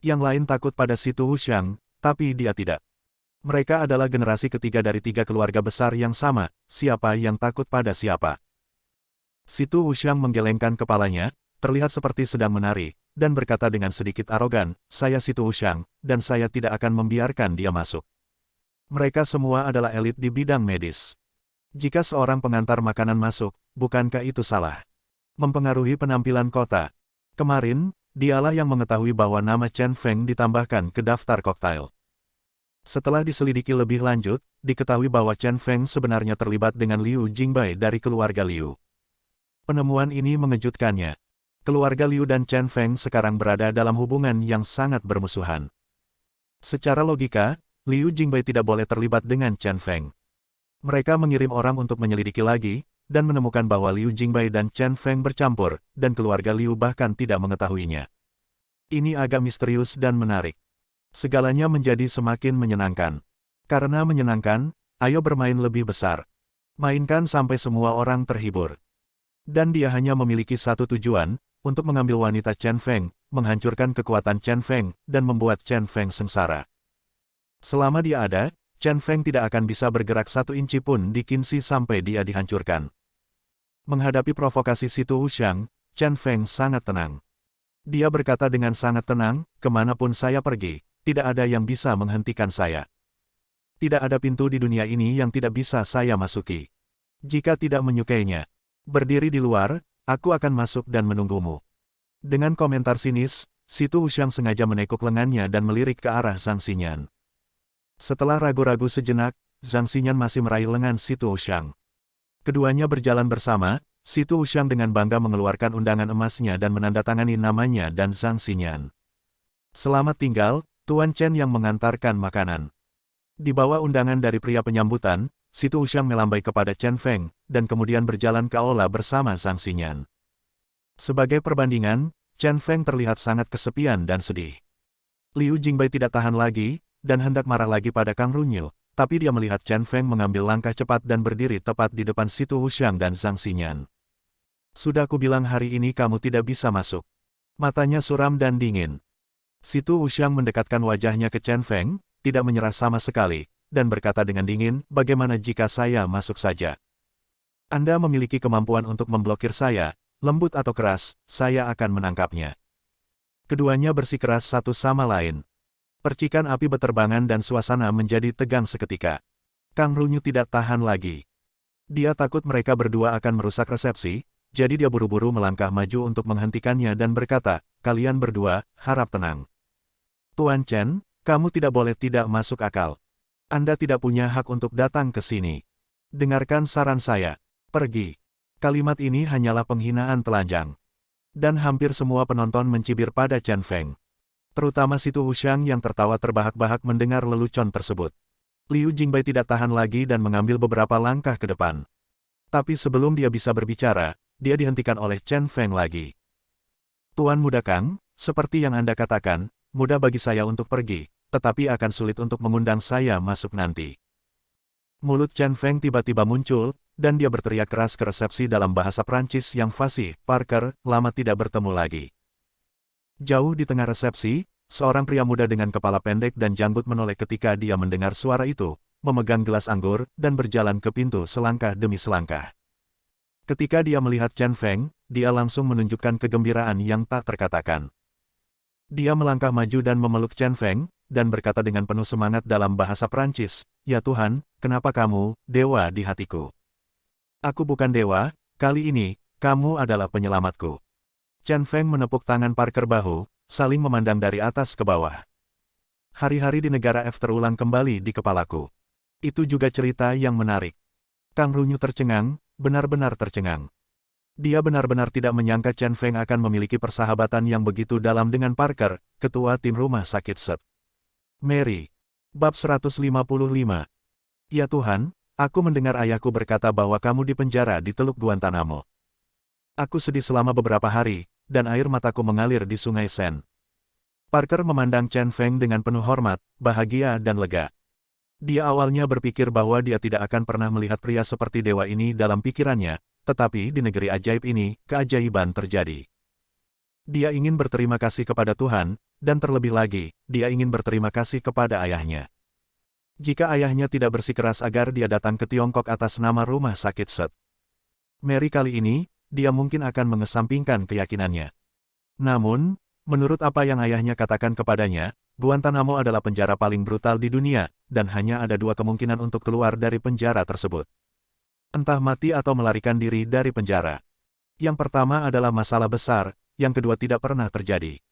Yang lain takut pada si Tu Wuxiang, tapi dia tidak. Mereka adalah generasi ketiga dari 3 keluarga besar yang sama, siapa yang takut pada siapa. Si Tu Wuxiang menggelengkan kepalanya, terlihat seperti sedang menari, dan berkata dengan sedikit arogan, saya si Tu Wuxiang, dan saya tidak akan membiarkan dia masuk. Mereka semua adalah elit di bidang medis. Jika seorang pengantar makanan masuk, bukankah itu salah? Mempengaruhi penampilan kota. Kemarin, dialah yang mengetahui bahwa nama Chen Feng ditambahkan ke daftar koktail. Setelah diselidiki lebih lanjut, diketahui bahwa Chen Feng sebenarnya terlibat dengan Liu Jingbai dari keluarga Liu. Penemuan ini mengejutkannya. Keluarga Liu dan Chen Feng sekarang berada dalam hubungan yang sangat bermusuhan. Secara logika, Liu Jingbai tidak boleh terlibat dengan Chen Feng. Mereka mengirim orang untuk menyelidiki lagi, dan menemukan bahwa Liu Jingbai dan Chen Feng bercampur, dan keluarga Liu bahkan tidak mengetahuinya. Ini agak misterius dan menarik. Segalanya menjadi semakin menyenangkan. Karena menyenangkan, ayo bermain lebih besar. Mainkan sampai semua orang terhibur. Dan dia hanya memiliki satu tujuan, untuk mengambil wanita Chen Feng, menghancurkan kekuatan Chen Feng, dan membuat Chen Feng sengsara. Selama dia ada, Chen Feng tidak akan bisa bergerak 1 inci pun di Qin Shi sampai dia dihancurkan. Menghadapi provokasi si Tu Wuxiang, Chen Feng sangat tenang. Dia berkata dengan sangat tenang, kemanapun saya pergi, tidak ada yang bisa menghentikan saya. Tidak ada pintu di dunia ini yang tidak bisa saya masuki. Jika tidak menyukainya, berdiri di luar, aku akan masuk dan menunggumu. Dengan komentar sinis, si Tu Wuxiang sengaja menekuk lengannya dan melirik ke arah Zhang Xinyan. Setelah ragu-ragu sejenak, Zhang Xinyan masih meraih lengan si Tu Wuxiang. Keduanya berjalan bersama, si Tu Wuxiang dengan bangga mengeluarkan undangan emasnya dan menandatangani namanya dan Zhang Xinyan. Selamat tinggal, Tuan Chen yang mengantarkan makanan. Di bawah undangan dari pria penyambutan, si Tu Wuxiang melambai kepada Chen Feng, dan kemudian berjalan ke aula bersama Zhang Xinyan. Sebagai perbandingan, Chen Feng terlihat sangat kesepian dan sedih. Liu Jingbai tidak tahan lagi, dan hendak marah lagi pada Kang Runyu, tapi dia melihat Chen Feng mengambil langkah cepat dan berdiri tepat di depan si Tu Wuxiang dan Zhang Xinyan. Sudah kubilang hari ini kamu tidak bisa masuk. Matanya suram dan dingin. Si Tu Wuxiang mendekatkan wajahnya ke Chen Feng, tidak menyerah sama sekali, dan berkata dengan dingin, bagaimana jika saya masuk saja? Anda memiliki kemampuan untuk memblokir saya, lembut atau keras, saya akan menangkapnya. Keduanya bersikeras satu sama lain. Percikan api beterbangan dan suasana menjadi tegang seketika. Kang Runyu tidak tahan lagi. Dia takut mereka berdua akan merusak resepsi, jadi dia buru-buru melangkah maju untuk menghentikannya dan berkata, kalian berdua, harap tenang. Tuan Chen, kamu tidak boleh tidak masuk akal. Anda tidak punya hak untuk datang ke sini. Dengarkan saran saya. Pergi. Kalimat ini hanyalah penghinaan telanjang. Dan hampir semua penonton mencibir pada Chen Feng. Terutama si Tu Wuxiang yang tertawa terbahak-bahak mendengar lelucon tersebut. Liu Jingbai tidak tahan lagi dan mengambil beberapa langkah ke depan. Tapi sebelum dia bisa berbicara, dia dihentikan oleh Chen Feng lagi. Tuan Muda Kang, seperti yang Anda katakan, mudah bagi saya untuk pergi, tetapi akan sulit untuk mengundang saya masuk nanti. Mulut Chen Feng tiba-tiba muncul, dan dia berteriak keras ke resepsi dalam bahasa Prancis yang fasih, "Parker, lama tidak bertemu lagi." Jauh di tengah resepsi, seorang pria muda dengan kepala pendek dan janggut menoleh ketika dia mendengar suara itu, memegang gelas anggur, dan berjalan ke pintu selangkah demi selangkah. Ketika dia melihat Chen Feng, dia langsung menunjukkan kegembiraan yang tak terkatakan. Dia melangkah maju dan memeluk Chen Feng, dan berkata dengan penuh semangat dalam bahasa Prancis, "Ya Tuhan, kenapa kamu, dewa di hatiku? Aku bukan dewa, kali ini, kamu adalah penyelamatku." Chen Feng menepuk tangan Parker bahu, saling memandang dari atas ke bawah. Hari-hari di negara F terulang kembali di kepalaku. Itu juga cerita yang menarik. Kang Runyu tercengang, benar-benar tercengang. Dia benar-benar tidak menyangka Chen Feng akan memiliki persahabatan yang begitu dalam dengan Parker, ketua tim rumah sakit Set. Mary. Bab 155. Ya Tuhan, aku mendengar ayahku berkata bahwa kamu dipenjara di Teluk Guantanamo. Aku sedih selama beberapa hari, dan air mataku mengalir di Sungai Sen. Parker memandang Chen Feng dengan penuh hormat, bahagia dan lega. Dia awalnya berpikir bahwa dia tidak akan pernah melihat pria seperti dewa ini dalam pikirannya, tetapi di negeri ajaib ini, keajaiban terjadi. Dia ingin berterima kasih kepada Tuhan, dan terlebih lagi, dia ingin berterima kasih kepada ayahnya. Jika ayahnya tidak bersikeras agar dia datang ke Tiongkok atas nama rumah sakit Set Mary kali ini, dia mungkin akan mengesampingkan keyakinannya. Namun, menurut apa yang ayahnya katakan kepadanya, Guantanamo adalah penjara paling brutal di dunia, dan hanya ada dua kemungkinan untuk keluar dari penjara tersebut. Entah mati atau melarikan diri dari penjara. Yang pertama adalah masalah besar, yang kedua tidak pernah terjadi.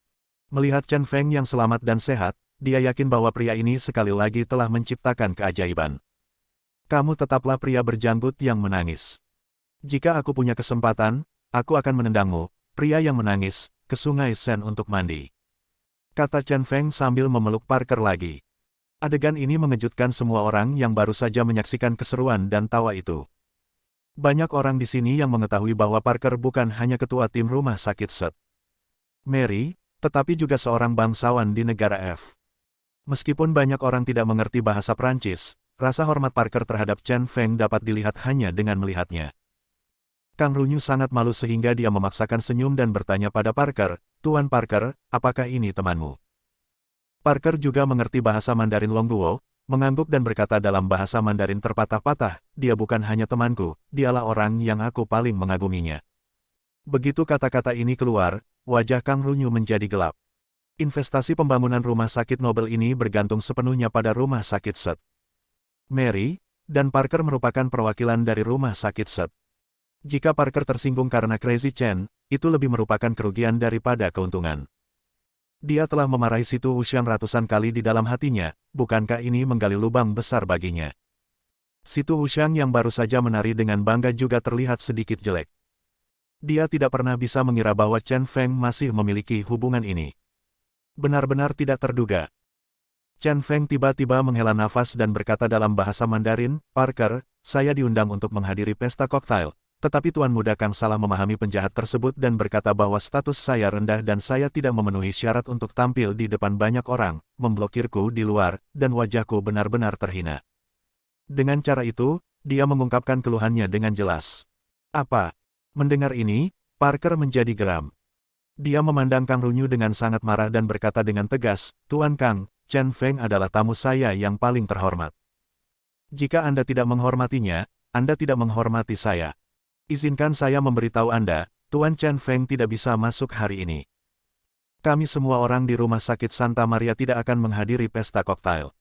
Melihat Chen Feng yang selamat dan sehat, dia yakin bahwa pria ini sekali lagi telah menciptakan keajaiban. Kamu tetaplah pria berjanggut yang menangis. Jika aku punya kesempatan, aku akan menendangmu, pria yang menangis, ke Sungai Sen untuk mandi. Kata Chen Feng sambil memeluk Parker lagi. Adegan ini mengejutkan semua orang yang baru saja menyaksikan keseruan dan tawa itu. Banyak orang di sini yang mengetahui bahwa Parker bukan hanya ketua tim rumah sakit Set Mary, tetapi juga seorang bangsawan di negara F. Meskipun banyak orang tidak mengerti bahasa Prancis, rasa hormat Parker terhadap Chen Feng dapat dilihat hanya dengan melihatnya. Kang Runyu sangat malu sehingga dia memaksakan senyum dan bertanya pada Parker, "Tuan Parker, apakah ini temanmu?" Parker juga mengerti bahasa Mandarin Longguo, mengangguk dan berkata dalam bahasa Mandarin terpatah-patah, "Dia bukan hanya temanku, dialah orang yang aku paling mengaguminya." Begitu kata-kata ini keluar, wajah Kang Runyu menjadi gelap. Investasi pembangunan rumah sakit Nobel ini bergantung sepenuhnya pada rumah sakit Set Mary, dan Parker merupakan perwakilan dari rumah sakit Set. Jika Parker tersinggung karena Crazy Chen, itu lebih merupakan kerugian daripada keuntungan. Dia telah memarahi Situ Wuxiang ratusan kali di dalam hatinya, bukankah ini menggali lubang besar baginya? Situ Wuxiang yang baru saja menari dengan bangga juga terlihat sedikit jelek. Dia tidak pernah bisa mengira bahwa Chen Feng masih memiliki hubungan ini. Benar-benar tidak terduga. Chen Feng tiba-tiba menghela nafas dan berkata dalam bahasa Mandarin, "Parker, saya diundang untuk menghadiri pesta koktail, tetapi Tuan Muda Kang salah memahami penjahat tersebut dan berkata bahwa status saya rendah dan saya tidak memenuhi syarat untuk tampil di depan banyak orang, memblokirku di luar, dan wajahku benar-benar terhina." Dengan cara itu, dia mengungkapkan keluhannya dengan jelas. Apa? Mendengar ini, Parker menjadi geram. Dia memandang Kang Runyu dengan sangat marah dan berkata dengan tegas, "Tuan Kang, Chen Feng adalah tamu saya yang paling terhormat. Jika Anda tidak menghormatinya, Anda tidak menghormati saya. Izinkan saya memberitahu Anda, Tuan Chen Feng tidak bisa masuk hari ini. Kami semua orang di rumah sakit Santa Maria tidak akan menghadiri pesta koktail."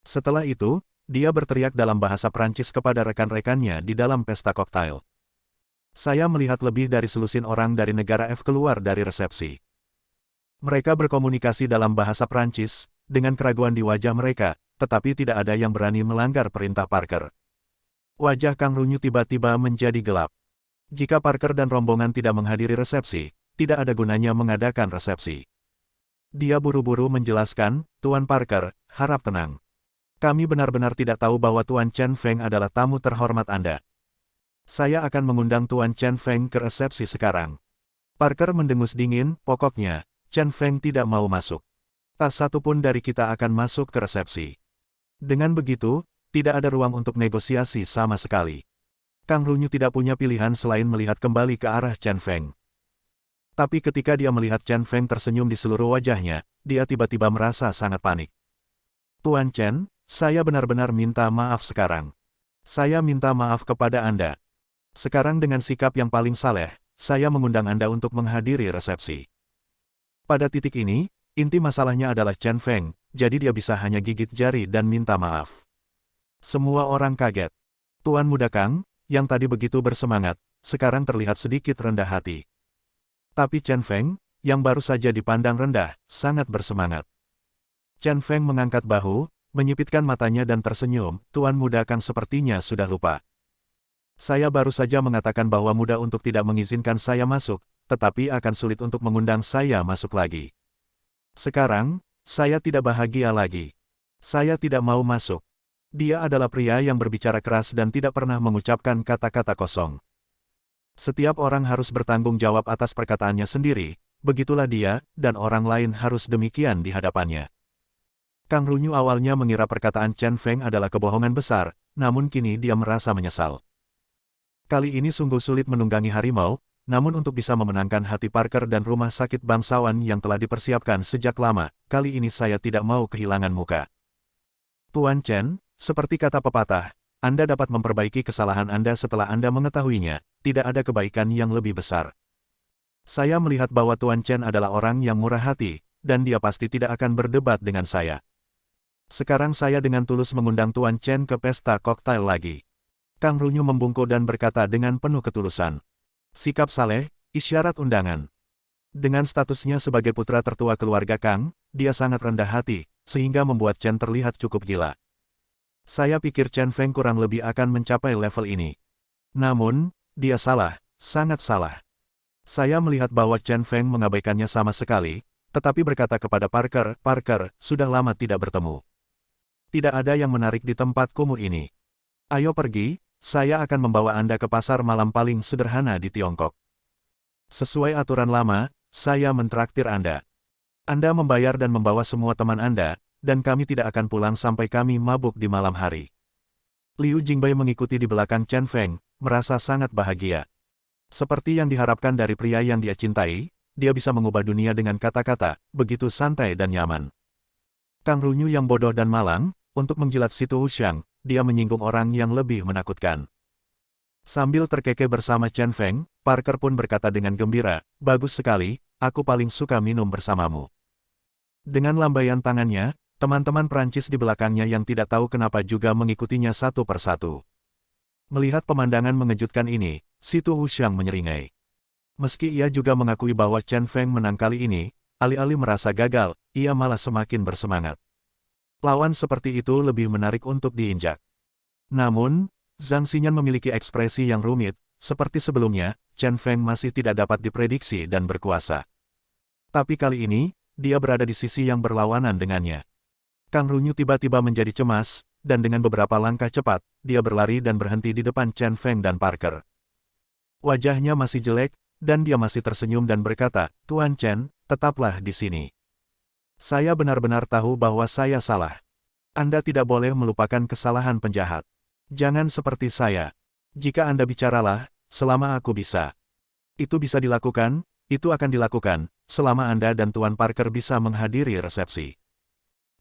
Setelah itu, dia berteriak dalam bahasa Prancis kepada rekan-rekannya di dalam pesta koktail. Saya melihat lebih dari selusin orang dari negara F keluar dari resepsi. Mereka berkomunikasi dalam bahasa Prancis, dengan keraguan di wajah mereka, tetapi tidak ada yang berani melanggar perintah Parker. Wajah Kang Runyu tiba-tiba menjadi gelap. Jika Parker dan rombongan tidak menghadiri resepsi, tidak ada gunanya mengadakan resepsi. Dia buru-buru menjelaskan, "Tuan Parker, harap tenang. Kami benar-benar tidak tahu bahwa Tuan Chen Feng adalah tamu terhormat Anda. Saya akan mengundang Tuan Chen Feng ke resepsi sekarang." Parker mendengus dingin, "Pokoknya, Chen Feng tidak mau masuk. Tak satu pun dari kita akan masuk ke resepsi. Dengan begitu, tidak ada ruang untuk negosiasi sama sekali." Kang Runyu tidak punya pilihan selain melihat kembali ke arah Chen Feng. Tapi ketika dia melihat Chen Feng tersenyum di seluruh wajahnya, dia tiba-tiba merasa sangat panik. Tuan Chen, saya benar-benar minta maaf sekarang. Saya minta maaf kepada Anda. Sekarang dengan sikap yang paling saleh, saya mengundang Anda untuk menghadiri resepsi. Pada titik ini, inti masalahnya adalah Chen Feng, jadi dia bisa hanya gigit jari dan minta maaf. Semua orang kaget. Tuan Muda Kang, yang tadi begitu bersemangat, sekarang terlihat sedikit rendah hati. Tapi Chen Feng, yang baru saja dipandang rendah, sangat bersemangat. Chen Feng mengangkat bahu, menyipitkan matanya dan tersenyum, Tuan Muda Kang sepertinya sudah lupa. Saya baru saja mengatakan bahwa mudah untuk tidak mengizinkan saya masuk, tetapi akan sulit untuk mengundang saya masuk lagi. Sekarang, saya tidak bahagia lagi. Saya tidak mau masuk. Dia adalah pria yang berbicara keras dan tidak pernah mengucapkan kata-kata kosong. Setiap orang harus bertanggung jawab atas perkataannya sendiri, begitulah dia, dan orang lain harus demikian di hadapannya. Kang Runyu awalnya mengira perkataan Chen Feng adalah kebohongan besar, namun kini dia merasa menyesal. Kali ini sungguh sulit menunggangi harimau, namun untuk bisa memenangkan hati Parker dan rumah sakit bangsawan yang telah dipersiapkan sejak lama, kali ini saya tidak mau kehilangan muka. Tuan Chen, seperti kata pepatah, Anda dapat memperbaiki kesalahan Anda setelah Anda mengetahuinya, tidak ada kebaikan yang lebih besar. Saya melihat bahwa Tuan Chen adalah orang yang murah hati, dan dia pasti tidak akan berdebat dengan saya. Sekarang saya dengan tulus mengundang Tuan Chen ke pesta koktail lagi. Kang Runyu membungkuk dan berkata dengan penuh ketulusan. Sikap saleh, isyarat undangan. Dengan statusnya sebagai putra tertua keluarga Kang, dia sangat rendah hati, sehingga membuat Chen terlihat cukup gila. Saya pikir Chen Feng kurang lebih akan mencapai level ini. Namun, dia salah, sangat salah. Saya melihat bahwa Chen Feng mengabaikannya sama sekali, tetapi berkata kepada Parker, Parker, sudah lama tidak bertemu. Tidak ada yang menarik di tempat kumuh ini. Ayo pergi, saya akan membawa Anda ke pasar malam paling sederhana di Tiongkok. Sesuai aturan lama, saya mentraktir Anda. Anda membayar dan membawa semua teman Anda, dan kami tidak akan pulang sampai kami mabuk di malam hari. Liu Jingbai mengikuti di belakang Chen Feng, merasa sangat bahagia. Seperti yang diharapkan dari pria yang dia cintai, dia bisa mengubah dunia dengan kata-kata, begitu santai dan nyaman. Kang Runyu yang bodoh dan malang, untuk menjilat Situ Wuxiang, dia menyinggung orang yang lebih menakutkan. Sambil terkekeh bersama Chen Feng, Parker pun berkata dengan gembira, bagus sekali, aku paling suka minum bersamamu. Dengan lambaian tangannya, teman-teman Prancis di belakangnya yang tidak tahu kenapa juga mengikutinya satu persatu. Melihat pemandangan mengejutkan ini, Situ Wuxiang menyeringai. Meski ia juga mengakui bahwa Chen Feng menang kali ini, alih-alih merasa gagal, ia malah semakin bersemangat. Lawan seperti itu lebih menarik untuk diinjak. Namun, Zhang Xinyan memiliki ekspresi yang rumit, seperti sebelumnya, Chen Feng masih tidak dapat diprediksi dan berkuasa. Tapi kali ini, dia berada di sisi yang berlawanan dengannya. Kang Runyu tiba-tiba menjadi cemas, dan dengan beberapa langkah cepat, dia berlari dan berhenti di depan Chen Feng dan Parker. Wajahnya masih jelek, dan dia masih tersenyum dan berkata, Tuan Chen, tetaplah di sini. Saya benar-benar tahu bahwa saya salah. Anda tidak boleh melupakan kesalahan penjahat. Jangan seperti saya. Jika Anda bicaralah, selama aku bisa. Itu bisa dilakukan, itu akan dilakukan, selama Anda dan Tuan Parker bisa menghadiri resepsi.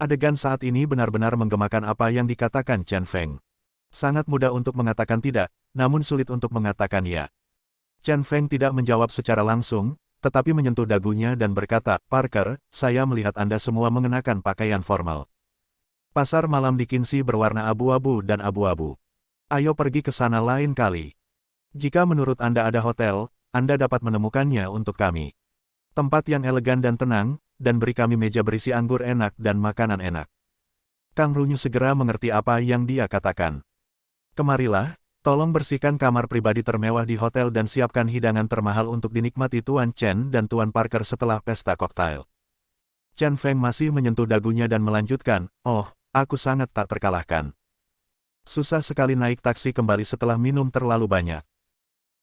Adegan saat ini benar-benar menggemakan apa yang dikatakan Chen Feng. Sangat mudah untuk mengatakan tidak, namun sulit untuk mengatakan ya. Chen Feng tidak menjawab secara langsung, tetapi menyentuh dagunya dan berkata, Parker, saya melihat Anda semua mengenakan pakaian formal. Pasar malam di Qinxi berwarna abu-abu dan abu-abu. Ayo pergi ke sana lain kali. Jika menurut Anda ada hotel, Anda dapat menemukannya untuk kami. Tempat yang elegan dan tenang, dan beri kami meja berisi anggur enak dan makanan enak. Kang Runyu segera mengerti apa yang dia katakan. Kemarilah, tolong bersihkan kamar pribadi termewah di hotel dan siapkan hidangan termahal untuk dinikmati Tuan Chen dan Tuan Parker setelah pesta koktail. Chen Feng masih menyentuh dagunya dan melanjutkan, oh, aku sangat tak terkalahkan. Susah sekali naik taksi kembali setelah minum terlalu banyak.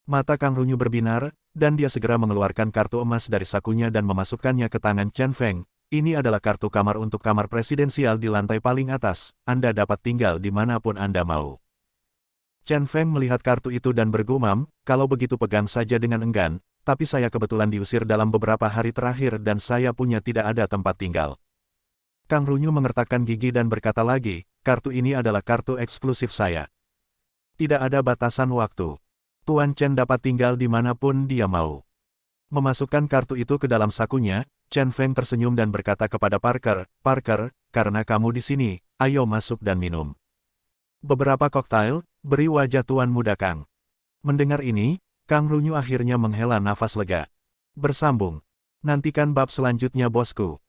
Mata Kang Runyu berbinar, dan dia segera mengeluarkan kartu emas dari sakunya dan memasukkannya ke tangan Chen Feng. Ini adalah kartu kamar untuk kamar presidensial di lantai paling atas, Anda dapat tinggal dimanapun Anda mau. Chen Feng melihat kartu itu dan bergumam, kalau begitu pegang saja dengan enggan, tapi saya kebetulan diusir dalam beberapa hari terakhir dan saya punya tidak ada tempat tinggal. Kang Runyu mengertakkan gigi dan berkata lagi, kartu ini adalah kartu eksklusif saya. Tidak ada batasan waktu. Tuan Chen dapat tinggal dimanapun dia mau. Memasukkan kartu itu ke dalam sakunya, Chen Feng tersenyum dan berkata kepada Parker, Parker, karena kamu di sini, ayo masuk dan minum beberapa koktail, beri wajah Tuan Muda Kang. Mendengar ini, Kang Runyu akhirnya menghela nafas lega. Bersambung. Nantikan bab selanjutnya bosku.